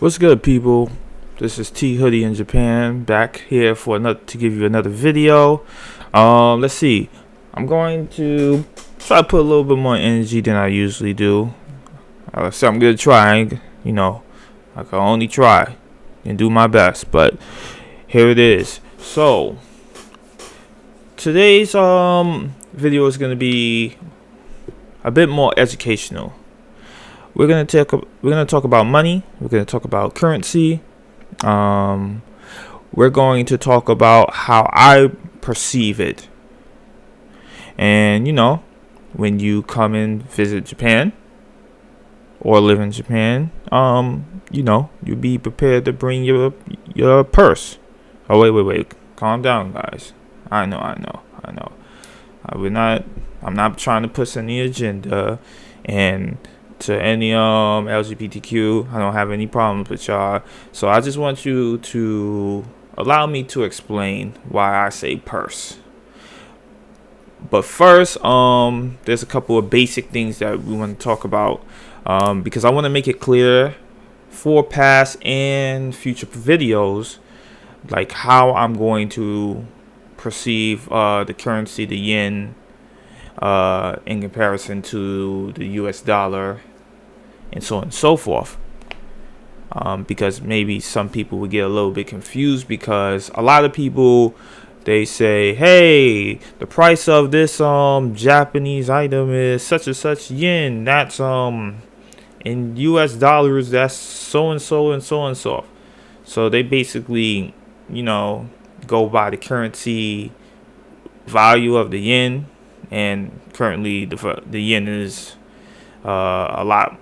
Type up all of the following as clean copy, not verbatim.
What's good, people? This is T Hoodie in Japan, back here for to give you another video. Let's see. I'm going to try to put a little bit more energy than I usually do. So I'm gonna try. I can only try and do my best, but here it is. So today's video is gonna be a bit more educational. We're gonna talk about money. We're gonna talk about currency. We're going to talk about how I perceive it. And when you come and visit Japan or live in Japan, you'll be prepared to bring your purse. Oh wait, calm down, guys. I know. I'm not trying to push any agenda, and to any LGBTQ, I don't have any problems with y'all. So I just want you to allow me to explain why I say purse. But first, there's a couple of basic things that we want to talk about, because I want to make it clear for past and future videos, like how I'm going to perceive the currency, the yen, in comparison to the US dollar, and so on and so forth. Because maybe some people would get a little bit confused, because a lot of people, they say, hey, the price of this Japanese item is such and such yen. That's in US dollars, that's so and so and so and so. So they basically, go by the currency value of the yen, and currently the yen is a lot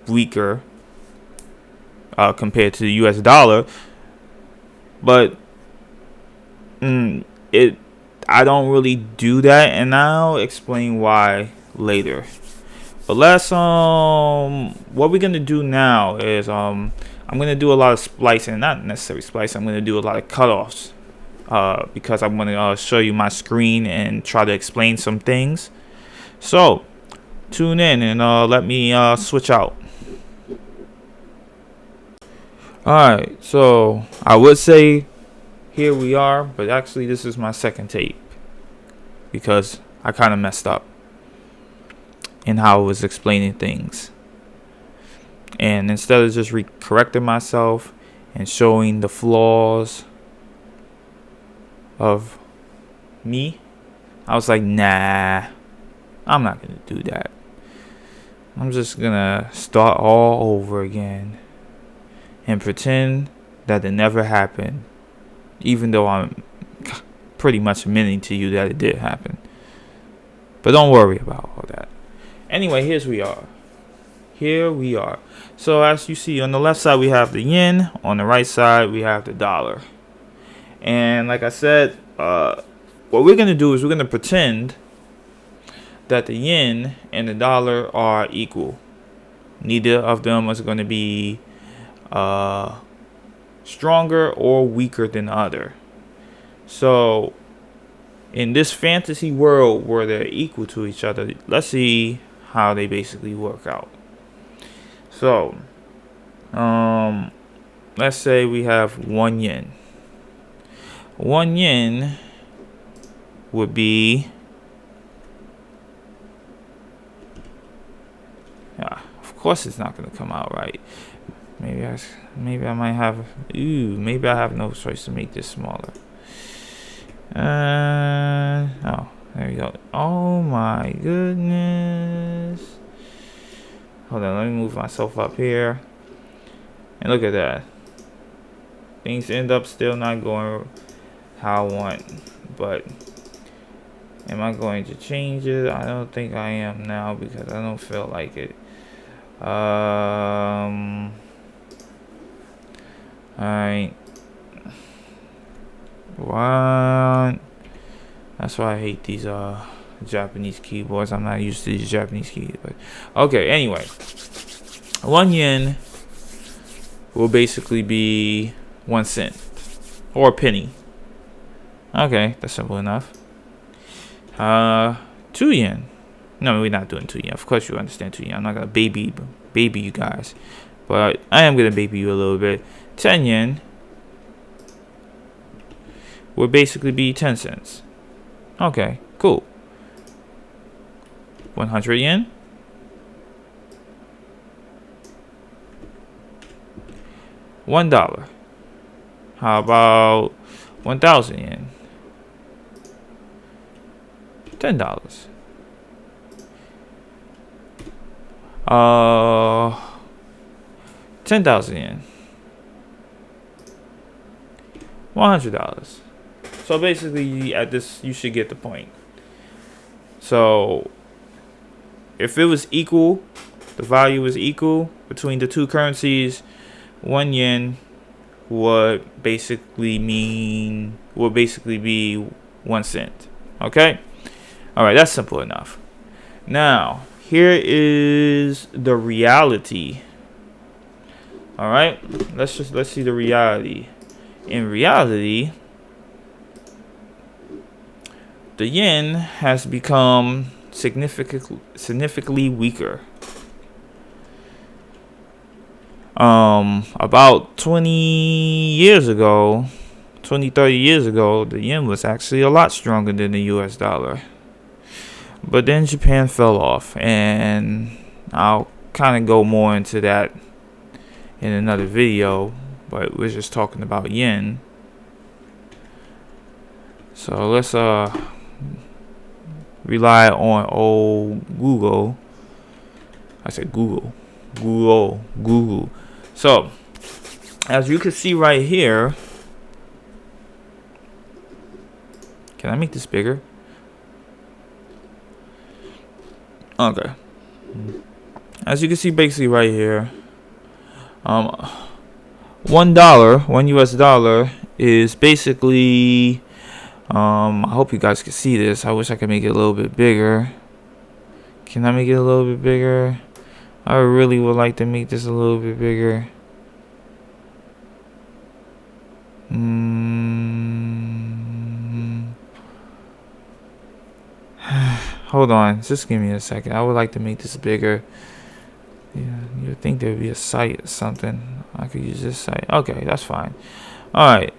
weaker compared to the US dollar. But I don't really do that, and I'll explain why later. But what we're gonna do now is I'm gonna do a lot of splicing, not necessarily splicing. I'm gonna do a lot of cutoffs, because I'm gonna show you my screen and try to explain some things. So tune in and let me switch out. Alright, so I would say here we are, but actually this is my second tape, because I kind of messed up in how I was explaining things. And instead of just correcting myself and showing the flaws of me, I was like, nah, I'm not going to do that. I'm just going to start all over again and pretend that it never happened, even though I'm pretty much admitting to you that it did happen. But don't worry about all that. Anyway, here we are. So as you see, on the left side we have the yen, on the right side we have the dollar. And like I said, what we're going to do is we're going to pretend that the yen and the dollar are equal. Neither of them is going to be stronger or weaker than the other. So in this fantasy world where they're equal to each other, let's see how they basically work out. So let's say we have 1 yen. 1 yen would be, of course it's not going to come out right. Maybe I might have, maybe I have no choice to make this smaller. Oh, there we go. Oh my goodness. Hold on, let me move myself up here. And look at that. Things end up still not going how I want. But am I going to change it? I don't think I am now, because I don't feel like it. Alright. What? That's why I hate these Japanese keyboards. I'm not used to these Japanese keyboards. Okay, anyway. 1 yen will basically be 1 cent. Or a penny. Okay, that's simple enough. 2 yen. No, we're not doing 2 yen. Of course you understand 2 yen. I'm not gonna baby you guys. but I am gonna baby you a little bit. 10 yen would basically be 10 cents. Okay, cool. 100 yen. $1. How about 1,000 yen? $10. 10,000 yen. $100. So basically, at this, you should get the point. So if it was equal, the value was equal between the two currencies, 1 yen would basically be 1 cent. Okay? All right, that's simple enough. Now, here is the reality. All right? Let's see the reality. In reality, the yen has become significantly weaker. About 20 years ago, 30 years ago, the yen was actually a lot stronger than the US dollar. But then Japan fell off, and I'll kind of go more into that in another video, but we're just talking about yen. So let's rely on old Google. I said Google. So as you can see right here, can I make this bigger? Okay. As you can see basically right here, $1, 1 US dollar is basically, I hope you guys can see this. I wish I could make it a little bit bigger. Can I make it a little bit bigger? I really would like to make this a little bit bigger. Hold on, just give me a second. I would like to make this bigger. Yeah, you'd think there'd be a site or something. I could use this site. Okay, that's fine. Alright.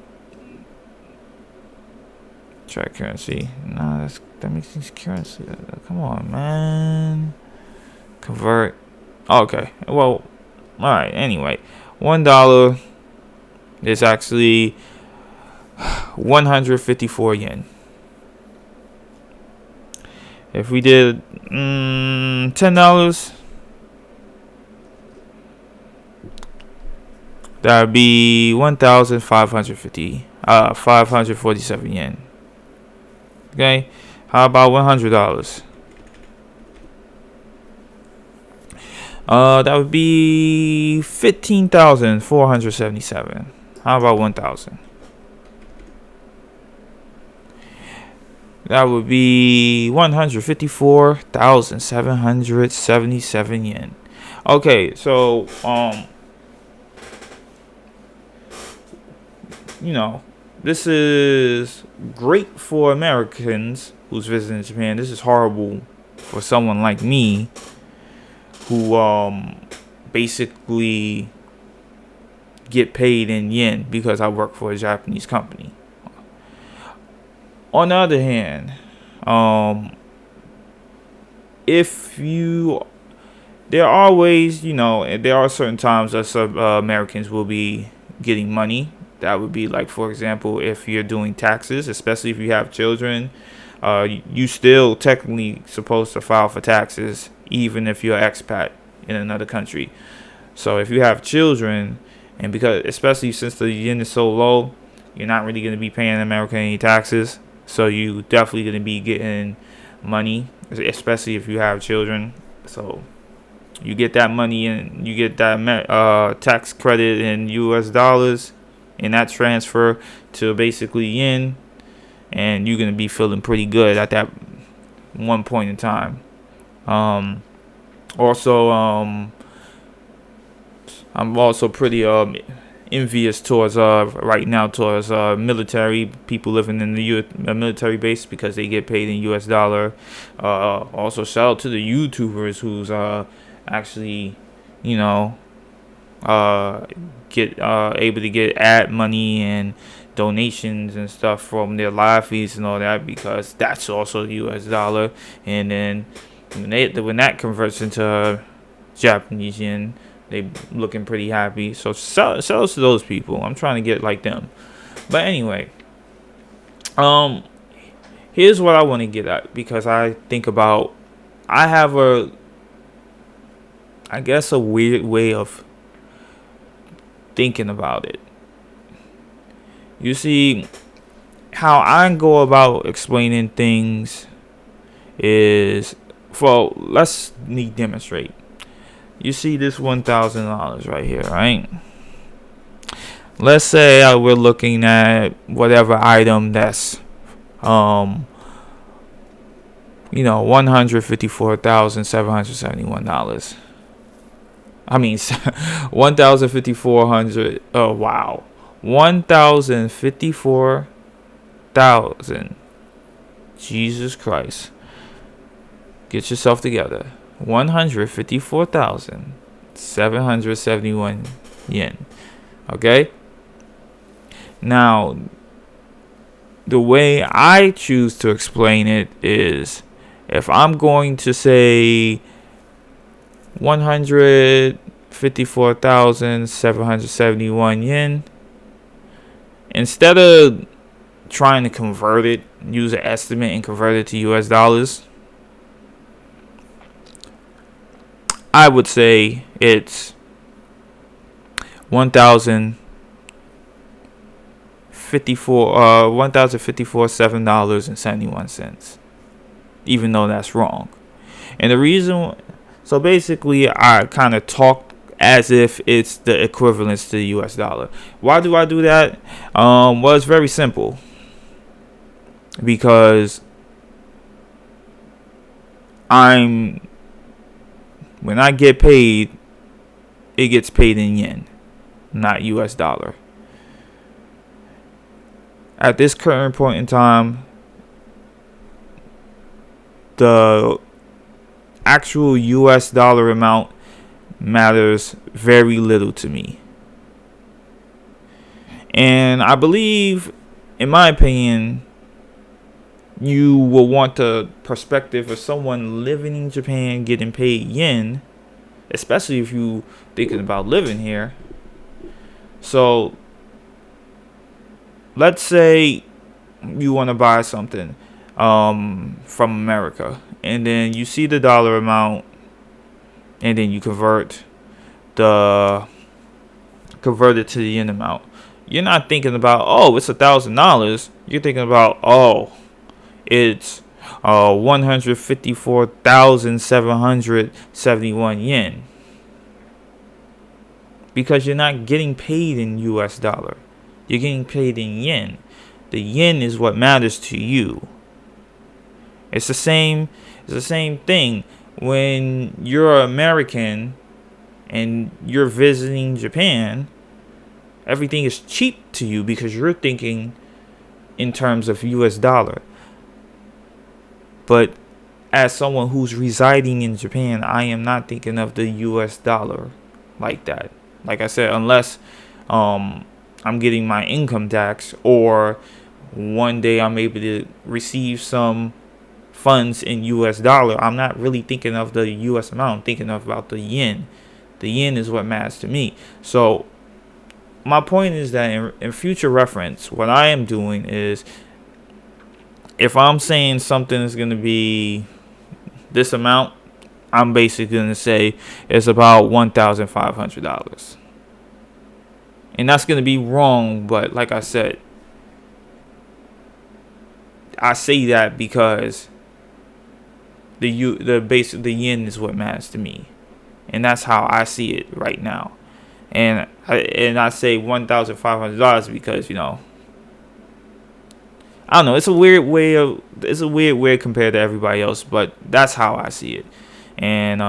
Track currency. Nah, that makes things currency. Come on, man. Convert. Okay. Well, alright, anyway. $1 is actually 154 yen. If we did $10, that would be 547 yen. Okay, how about $100? That would be 15,477. How about 1,000? That would be 154,777 yen. Okay, so you know, this is great for Americans who's visiting Japan. This is horrible for someone like me who basically get paid in yen because I work for a Japanese company. On the other hand, there are ways, there are certain times that some Americans will be getting money. That would be like, for example, if you're doing taxes, especially if you have children, you still technically supposed to file for taxes, even if you're an expat in another country. So if you have children, and because especially since the yen is so low, you're not really going to be paying America any taxes. So you definitely going to be getting money, especially if you have children. So you get that money and you get that tax credit in US dollars, and that transfer to basically yen, and you're going to be feeling pretty good at that one point in time. Also, I'm also pretty envious towards right now towards military people living in the military base because they get paid in US dollar. Also shout out to the YouTubers who's actually get able to get ad money and donations and stuff from their live feeds and all that, because that's also US dollar. And then when that converts into Japanese yen, they looking pretty happy. So sell to those people. I'm trying to get like them. But anyway, here's what I want to get at, because I have I guess a weird way of thinking about it. You see, how I go about explaining things is, well, let's demonstrate. You see this $1,000 right here, right? Let's say we're looking at whatever item that's $154,771. I mean, 1,540. Oh wow, 1,054,000. Jesus Christ, get yourself together. 154,771 yen. Okay. Now, the way I choose to explain it is, if I'm going to say 154,771 yen, instead of trying to convert it, use an estimate and convert it to US dollars, I would say it's $1,054.71, even though that's wrong. And the reason, so basically, I kind of talk as if it's the equivalence to the US dollar. Why do I do that? Well, it's very simple. Because when I get paid, it gets paid in yen, not US dollar. At this current point in time, the actual US dollar amount matters very little to me. And I believe, in my opinion, you will want the perspective of someone living in Japan getting paid yen, especially if you thinking about living here. So let's say you want to buy something from America, and then you see the dollar amount, and then you convert it to the yen amount. You're not thinking about, oh, it's $1,000. You're thinking about, oh, it's 154,771 yen, because you're not getting paid in US dollar. You're getting paid in yen. The yen is what matters to you. It's the same thing when you're American and you're visiting Japan. Everything is cheap to you because you're thinking in terms of US dollar. But as someone who's residing in Japan, I am not thinking of the US dollar like that. Like I said, unless I'm getting my income tax, or one day I'm able to receive some funds in US dollar, I'm not really thinking of the US amount. I'm thinking about the yen. The yen is what matters to me. So my point is that in future reference, what I am doing is, if I'm saying something is going to be this amount, I'm basically going to say it's about $1,500. And that's going to be wrong, but like I said, I say that because the yen is what matters to me. And that's how I see it right now. And I say $1,500 because, I don't know. It's a weird way compared to everybody else, but that's how I see it. And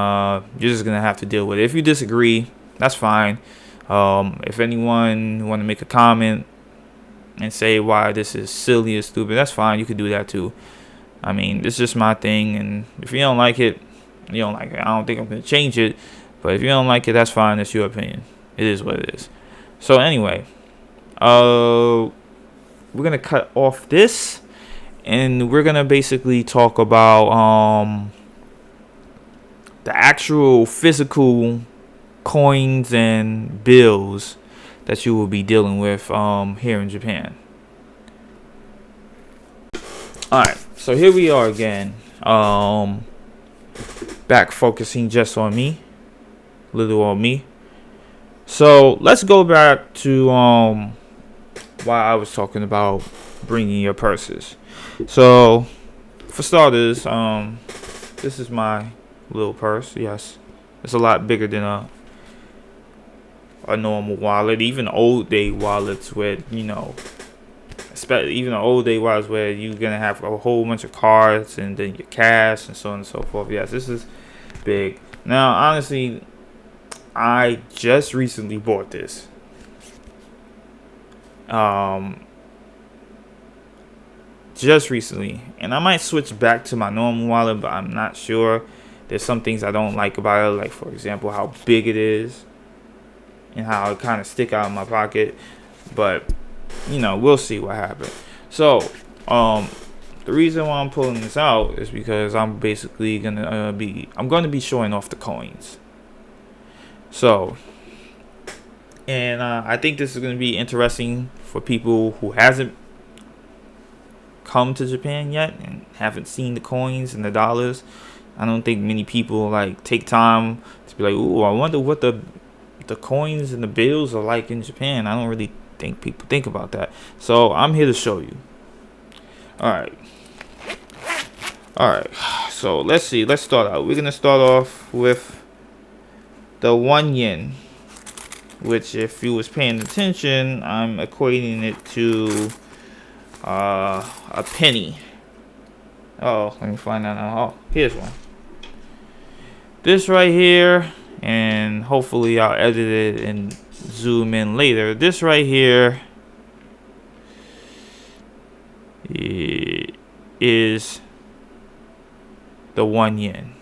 you're just gonna have to deal with it. If you disagree, that's fine. If anyone want to make a comment and say why this is silly or stupid, that's fine. You could do that too. I mean, it's just my thing, and if you don't like it, you don't like it. I don't think I'm gonna change it, but if you don't like it, that's fine. That's your opinion. It is what it is. So anyway, we're gonna cut off this, and we're gonna basically talk about the actual physical coins and bills that you will be dealing with here in Japan. Alright, so here we are again. Back focusing just on me. Little on me. So let's go back to why I was talking about bringing your purses. So for starters, this is my little purse. Yes, it's a lot bigger than a normal wallet. Even old day wallets with, you know, especially even the old day wallets where you're gonna have a whole bunch of cards and then your cash and so on and so forth. Yes, this is big. Now honestly, I just recently bought this. Just recently, and I might switch back to my normal wallet, but I'm not sure. There's some things I don't like about it, like for example how big it is and how it kind of stick out in my pocket. But you know, we'll see what happens. So the reason why I'm pulling this out is because I'm basically gonna be showing off the coins. So, and I think this is going to be interesting for people who hasn't come to Japan yet and haven't seen the coins and the dollars. I don't think many people like take time to be like, ooh, I wonder what the coins and the bills are like in Japan. I don't really think people think about that. So I'm here to show you. All right. So let's see. Let's start out. We're going to start off with the 1 yen, which if you was paying attention, I'm equating it to a penny. Oh, let me find that out. Oh, here's one. This right here, and hopefully I'll edit it and zoom in later. This right here is the 1 yen.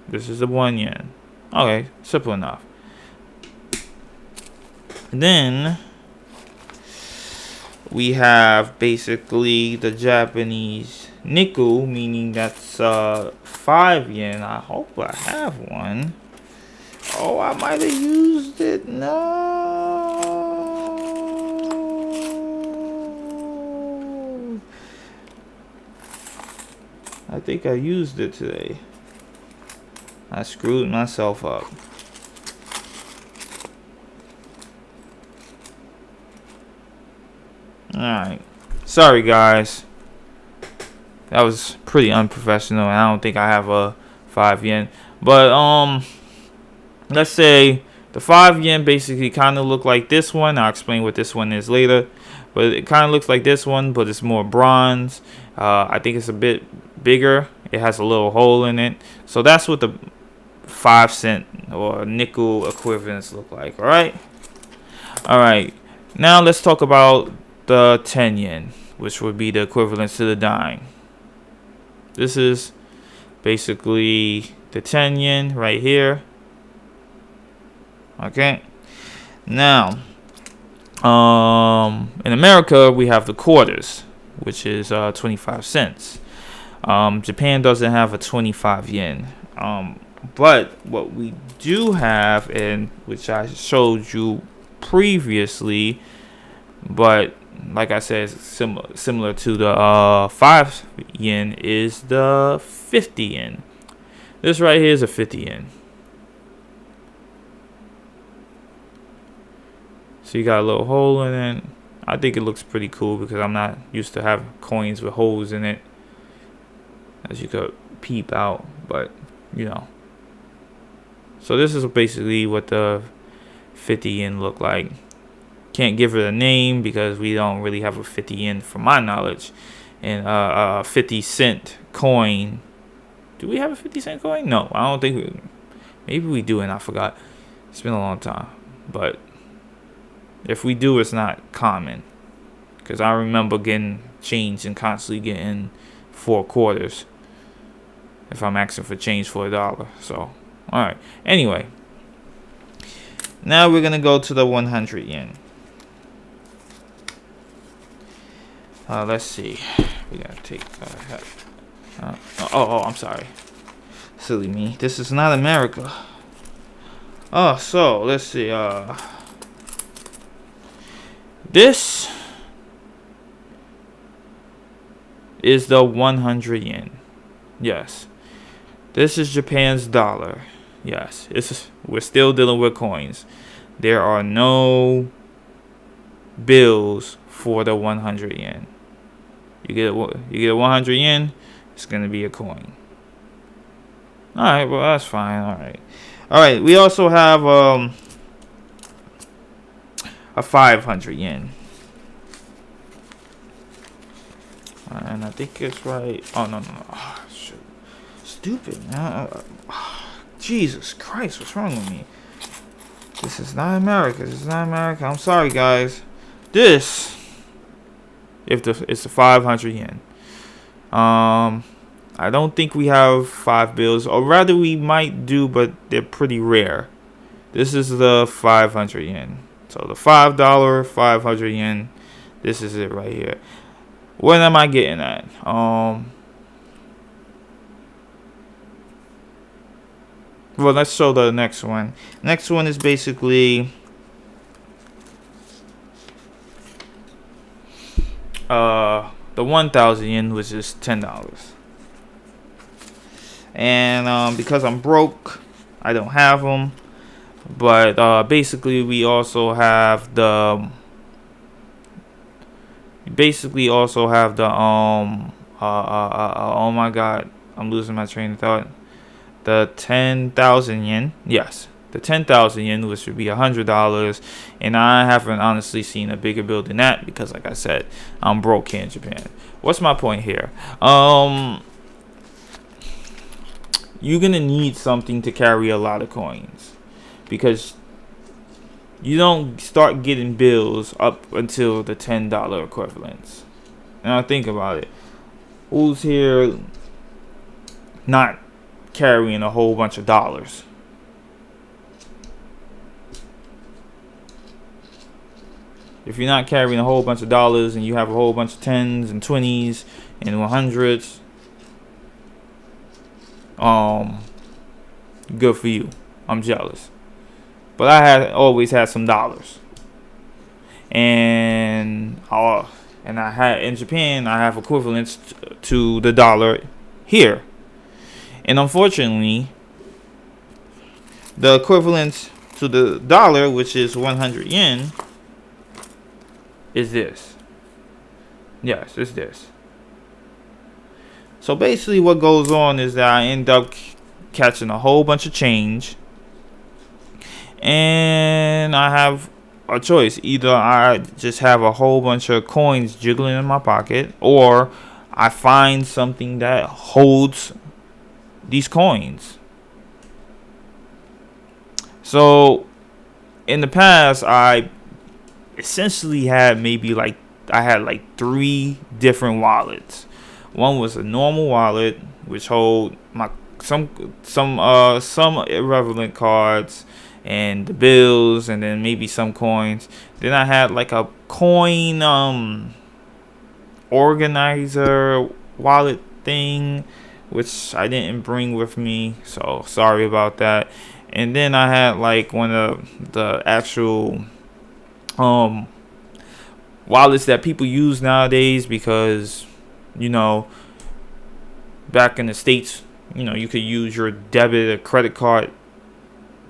This is the 1 yen. Okay, simple enough. Then we have basically the Japanese nickel, meaning that's 5 yen. I hope I have one. Oh, I might have used it. No. I think I used it today. I screwed myself up. Alright. Sorry, guys. That was pretty unprofessional, and I don't think I have a 5 yen. But, let's say the 5 yen basically kind of look like this one. I'll explain what this one is later. But it kind of looks like this one, but it's more bronze. I think it's a bit bigger. It has a little hole in it. So that's what the 5 cent or nickel equivalents look like. Alright, now let's talk about the 10 yen, which would be the equivalent to the dime. This is basically the 10 yen right here. Okay, now in America we have the quarters, which is 25 cents. Japan doesn't have a 25 yen. But what we do have, and which I showed you previously, but like I said, similar to the 5 yen, is the 50 yen. This right here is a 50 yen. So you got a little hole in it. I think it looks pretty cool because I'm not used to having coins with holes in it, as you could peep out, but you know. So this is basically what the 50 yen look like. Can't give it a name because we don't really have a 50 yen from my knowledge. And a 50 cent coin. Do we have a 50 cent coin? No, I don't think maybe we do, and I forgot. It's been a long time. But if we do, it's not common. Because I remember getting change and constantly getting 4 quarters if I'm asking for change for $1. So, alright. Anyway, Now we're gonna go to the 100 yen. Let's see. We gotta take. I'm sorry. Silly me. This is not America. So let's see. This is the 100 yen. Yes. This is Japan's dollar. Yes. We're still dealing with coins. There are no bills for the 100 yen. You get 100 yen, it's gonna be a coin. All right, well that's fine. All right. We also have a 500 yen, and I think it's right. Oh no. Oh, shoot. Stupid man. Jesus Christ, what's wrong with me? This is not America. I'm sorry, guys. This. It's the 500 yen. I don't think we have 5 bills, or rather we might do, but they're pretty rare. This is the 500 yen. So the $5 500 yen. This is it right here. What am I getting at? Well, let's show the next one. Next one is basically the 1,000 yen, which is $10. And because I'm broke, I don't have them. But basically, we also have the. Oh my God, I'm losing my train of thought. The 10,000 yen. Yes. The 10,000 yen, which would be $100, and I haven't honestly seen a bigger bill than that because, like I said, I'm broke here in Japan. What's my point here? You're gonna need something to carry a lot of coins because you don't start getting bills up until the $10 equivalents. Now think about it. Who's here not carrying a whole bunch of dollars? If you're not carrying a whole bunch of dollars and you have a whole bunch of 10s and 20s and 100s, good for you. I'm jealous. But I always had some dollars. And I had in Japan, I have equivalents to the dollar here. And unfortunately, the equivalent to the dollar, which is 100 yen, is this. Yes, it's this. So basically what goes on is that I end up catching a whole bunch of change, and I have a choice. Either I just have a whole bunch of coins jiggling in my pocket, or I find something that holds these coins. So in the past, I essentially had I had 3 different wallets. One was a normal wallet which hold some irrelevant cards and the bills, and then maybe some coins. Then I had like a coin organizer wallet thing, which I didn't bring with me, so sorry about that. And then I had like one of the actual wallets that people use nowadays, because back in the States, you could use your debit or credit card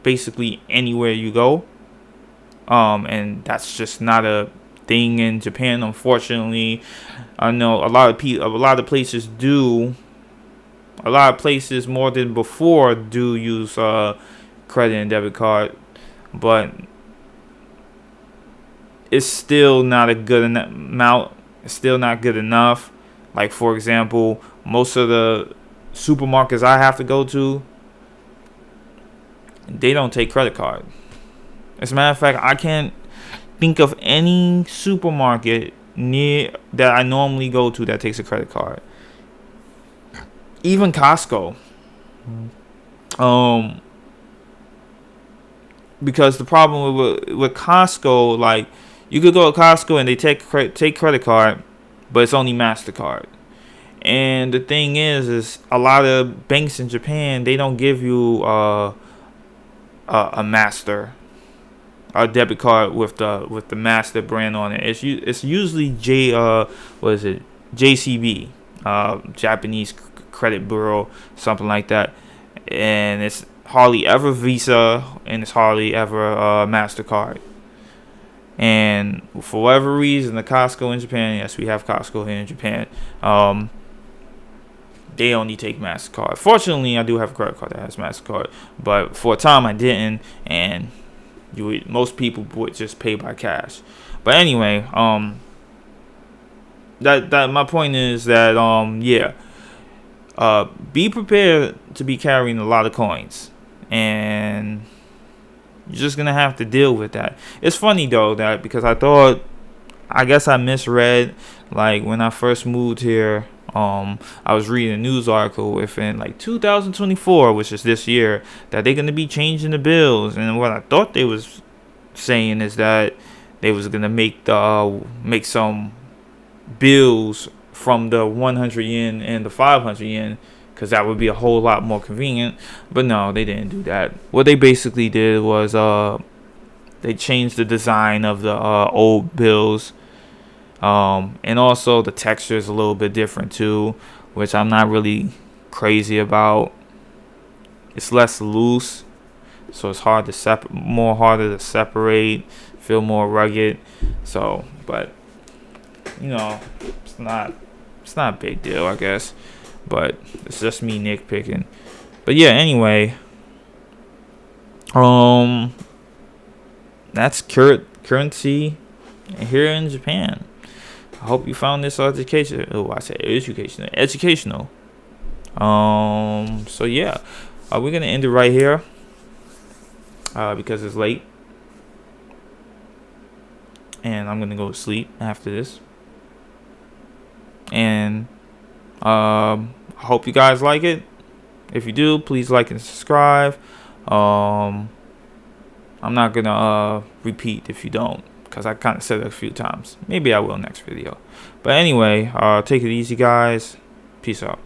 basically anywhere you go, and that's just not a thing in Japan, unfortunately. I know a lot of places do. A lot of places more than before do use credit and debit card, but it's still not a good amount. It's still not good enough. Like, for example, most of the supermarkets I have to go to, they don't take credit card. As a matter of fact, I can't think of any supermarket near that I normally go to that takes a credit card. Even Costco. because the problem with Costco, like, you could go to Costco and they take credit card, but it's only MasterCard. And the thing is a lot of banks in Japan, they don't give you a master, a debit card with the master brand on it. It's usually JCB, Japanese Credit Bureau, something like that, and it's hardly ever Visa, and it's hardly ever MasterCard. And for whatever reason, the Costco in Japan, yes, we have Costco here in Japan, they only take MasterCard. Fortunately, I do have a credit card that has MasterCard, but for a time I didn't, and most people would just pay by cash. But anyway, that my point is that be prepared to be carrying a lot of coins, and you're just gonna have to deal with that. It's funny though, that because I guess I misread, like, when I first moved here. I was reading a news article within like 2024, which is this year, that they're gonna be changing the bills. And what I thought they was saying is that they was gonna make some bills from the 100 yen and the 500 yen, because that would be a whole lot more convenient. But no, they didn't do that. What they basically did was they changed the design of the old bills. And also the texture is a little bit different too, which I'm not really crazy about. It's less loose, so it's harder to separate, feel more rugged. So, but it's not a big deal, I guess. But it's just me nitpicking. But yeah, anyway, that's currency here in Japan. I hope you found this educational. So yeah, we're gonna end it right here because it's late, and I'm gonna go to sleep after this. And I hope you guys like it. If you do, please like and subscribe. I'm not gonna repeat if you don't, because I kind of said it a few times. Maybe I will next video. But anyway, take it easy, guys. Peace out.